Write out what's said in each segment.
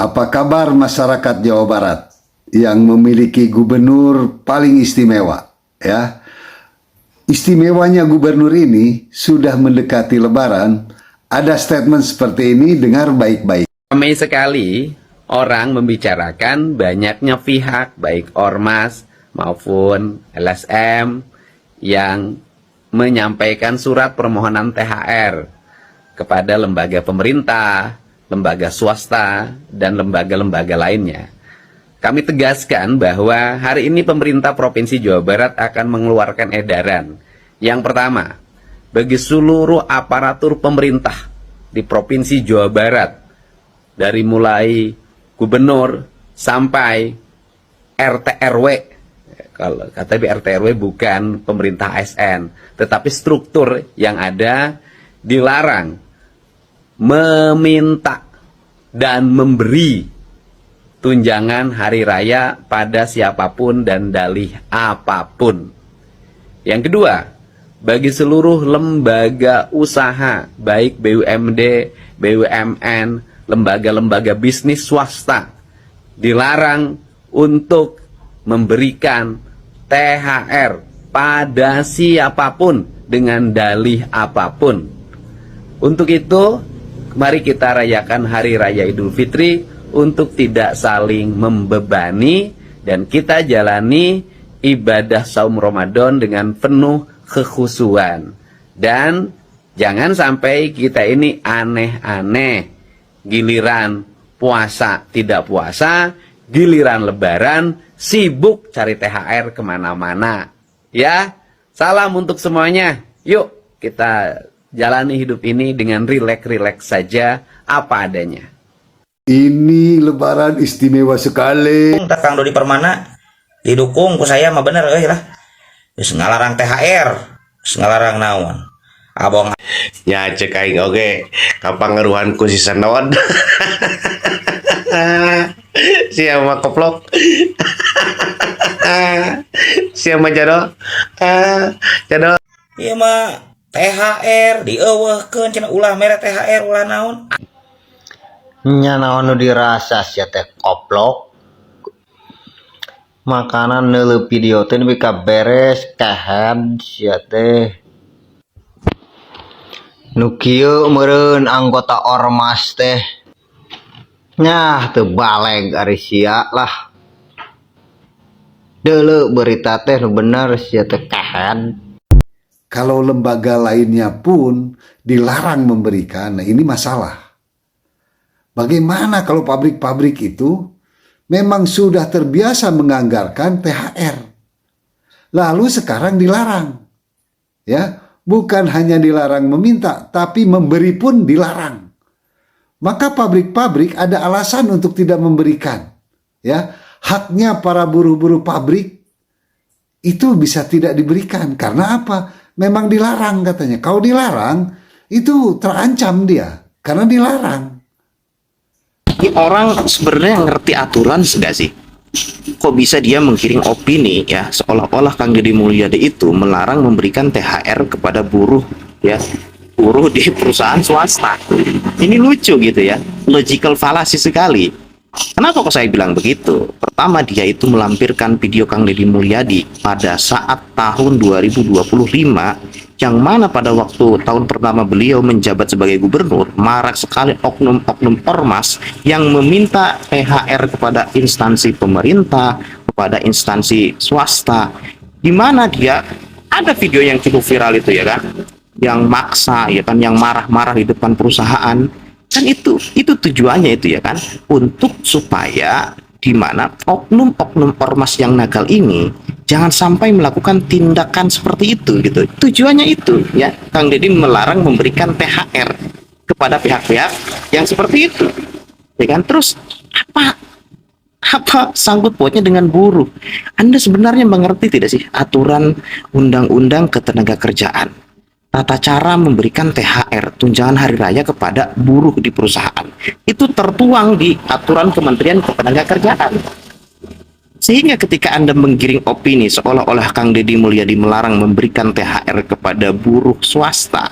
Apa kabar masyarakat Jawa Barat yang memiliki gubernur paling istimewa, ya? Istimewanya gubernur ini sudah mendekati Lebaran, ada statement seperti ini, dengar baik-baik. Ramai sekali orang membicarakan banyaknya pihak, baik ormas maupun LSM, yang menyampaikan surat permohonan THR kepada lembaga pemerintah, lembaga swasta, dan lembaga-lembaga lainnya. Kami tegaskan bahwa hari ini pemerintah Provinsi Jawa Barat akan mengeluarkan edaran. Yang pertama, bagi seluruh aparatur pemerintah di Provinsi Jawa Barat, dari mulai gubernur sampai RT RW, kalau kata RT RW bukan pemerintah ASN, tetapi struktur yang ada, dilarang meminta dan memberi tunjangan hari raya pada siapapun dan dalih apapun. Yang kedua, bagi seluruh lembaga usaha, baik BUMD, BUMN, lembaga-lembaga bisnis swasta, dilarang untuk memberikan THR pada siapapun dengan dalih apapun. Untuk itu, mari kita rayakan Hari Raya Idul Fitri untuk tidak saling membebani, dan kita jalani ibadah saum Ramadan dengan penuh kekhusyuan. Dan jangan sampai kita ini aneh-aneh, giliran puasa tidak puasa, giliran Lebaran sibuk cari THR kemana-mana. Ya, salam untuk semuanya. Yuk kita jalani hidup ini dengan rileks-rileks saja, apa adanya. Ini Lebaran istimewa sekali. Kang Dodi Permana didukung ku saya mah bener lah. Geus ngalarang THR, geus ngalarang naon. Abong Ya cek aing oge kapangaruhan ku si Sanawan. Siapa koplok. Siapa jado. Jado. ieu mah THR dieuweuhkeun cenah ulah mere THR ulah naon. Nya naon nu dirasa sia teh koplok. Makanan neuleuh video teh nepi ka beres kahan sia teh. Nu kieu meureun anggota ormas teh. Nyah teu baleg ari sia lah. Deuleu berita teh nu bener sia teh kahan. Kalau lembaga lainnya pun dilarang memberikan, nah ini masalah. Bagaimana kalau pabrik-pabrik itu memang sudah terbiasa menganggarkan THR, lalu sekarang dilarang, ya, bukan hanya dilarang meminta, tapi memberi pun dilarang. Maka pabrik-pabrik ada alasan untuk tidak memberikan, ya, haknya para buruh-buruh pabrik itu bisa tidak diberikan. Karena apa? Memang dilarang katanya. Kalau dilarang itu terancam dia karena dilarang. Orang sebenarnya ngerti aturan enggak sih? Kok bisa dia menggiring opini ya seolah-olah Kang Deddy Mulyadi itu melarang memberikan THR kepada buruh ya, buruh di perusahaan swasta. Ini lucu gitu ya, logical fallacy sekali. Kenapa kok saya bilang begitu? Pertama, dia itu melampirkan video Kang Deddy Mulyadi pada saat tahun 2025, yang mana pada waktu tahun pertama beliau menjabat sebagai gubernur, marak sekali oknum-oknum ormas yang meminta THR kepada instansi pemerintah, kepada instansi swasta, di mana dia ada video yang cukup viral itu ya kan, yang maksa ya kan, yang marah-marah di depan perusahaan. Kan itu tujuannya itu ya kan, untuk supaya di mana oknum-oknum ormas yang nakal ini jangan sampai melakukan tindakan seperti itu gitu. Tujuannya itu ya, Kang Deddy melarang memberikan THR kepada pihak-pihak yang seperti itu. Ya kan? Terus apa sangkut pautnya dengan buruh? Anda sebenarnya mengerti tidak sih aturan undang-undang ketenagakerjaan? Tata cara memberikan THR, tunjangan hari raya kepada buruh di perusahaan, itu tertuang di aturan Kementerian Ketenagakerjaan. Sehingga ketika Anda menggiring opini seolah-olah Kang Deddy Mulyadi melarang memberikan THR kepada buruh swasta,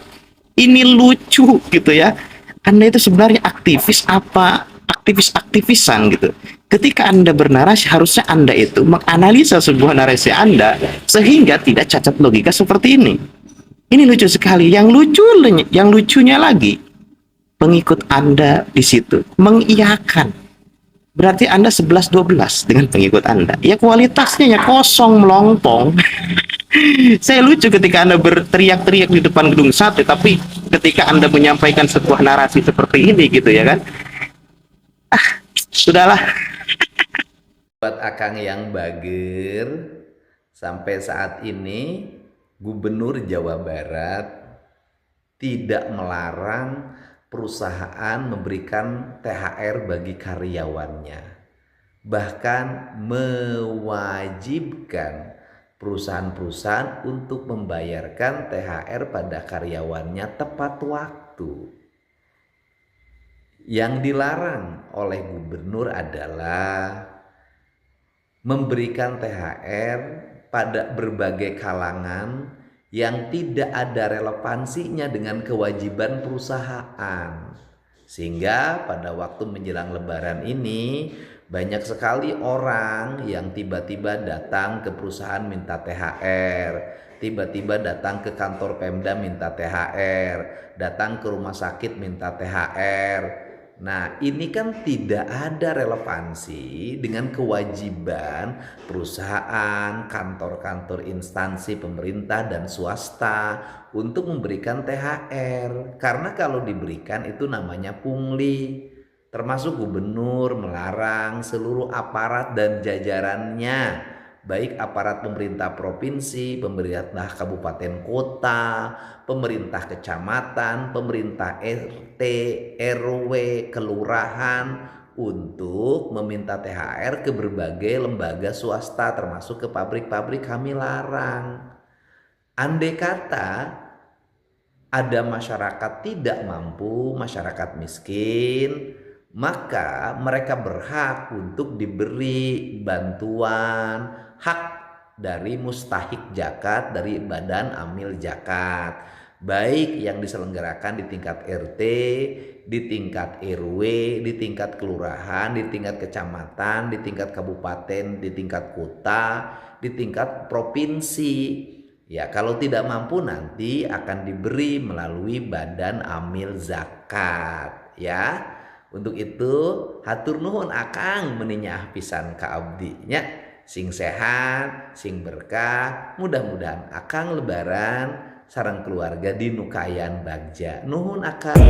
ini lucu gitu ya. Anda itu sebenarnya aktivis apa aktivis-aktivisan gitu. Ketika Anda bernarasi, harusnya Anda itu menganalisa sebuah narasi Anda sehingga tidak cacat logika seperti ini. Ini lucu sekali. Yang lucunya lagi, pengikut Anda di situ mengiyakan. Berarti Anda 11-12 dengan pengikut Anda. Ya kualitasnya ya kosong, melompong. Saya lucu ketika Anda berteriak-teriak di depan gedung sate, tapi ketika Anda menyampaikan sebuah narasi seperti ini gitu ya kan. Sudahlah. Buat Akang yang bager, sampai saat ini Gubernur Jawa Barat tidak melarang perusahaan memberikan THR bagi karyawannya. Bahkan mewajibkan perusahaan-perusahaan untuk membayarkan THR pada karyawannya tepat waktu. Yang dilarang oleh gubernur adalah memberikan THR pada berbagai kalangan yang tidak ada relevansinya dengan kewajiban perusahaan. Sehingga pada waktu menjelang Lebaran ini banyak sekali orang yang tiba-tiba datang ke perusahaan minta THR, tiba-tiba datang ke kantor Pemda minta THR, datang ke rumah sakit minta THR. Nah, ini kan tidak ada relevansi dengan kewajiban perusahaan, kantor-kantor instansi pemerintah dan swasta untuk memberikan THR. Karena kalau diberikan itu namanya pungli. Termasuk gubernur melarang seluruh aparat dan jajarannya, baik aparat pemerintah provinsi, pemerintah kabupaten kota, pemerintah kecamatan, pemerintah RT, RW, kelurahan, untuk meminta THR ke berbagai lembaga swasta termasuk ke pabrik-pabrik kami larang. Andai kata ada masyarakat tidak mampu, masyarakat miskin, maka mereka berhak untuk diberi bantuan hak dari mustahik zakat dari Badan Amil Zakat, baik yang diselenggarakan di tingkat RT, di tingkat RW, di tingkat kelurahan, di tingkat kecamatan, di tingkat kabupaten, di tingkat kota, di tingkat provinsi. Ya, kalau tidak mampu nanti akan diberi melalui Badan Amil Zakat, ya. Untuk itu hatur nuhun Akang meninyah pisan ka abdi nya, sing sehat, sing berkah. Mudah-mudahan Akang Lebaran sareng keluarga di nu kaayaan bagja. Nuhun Akang.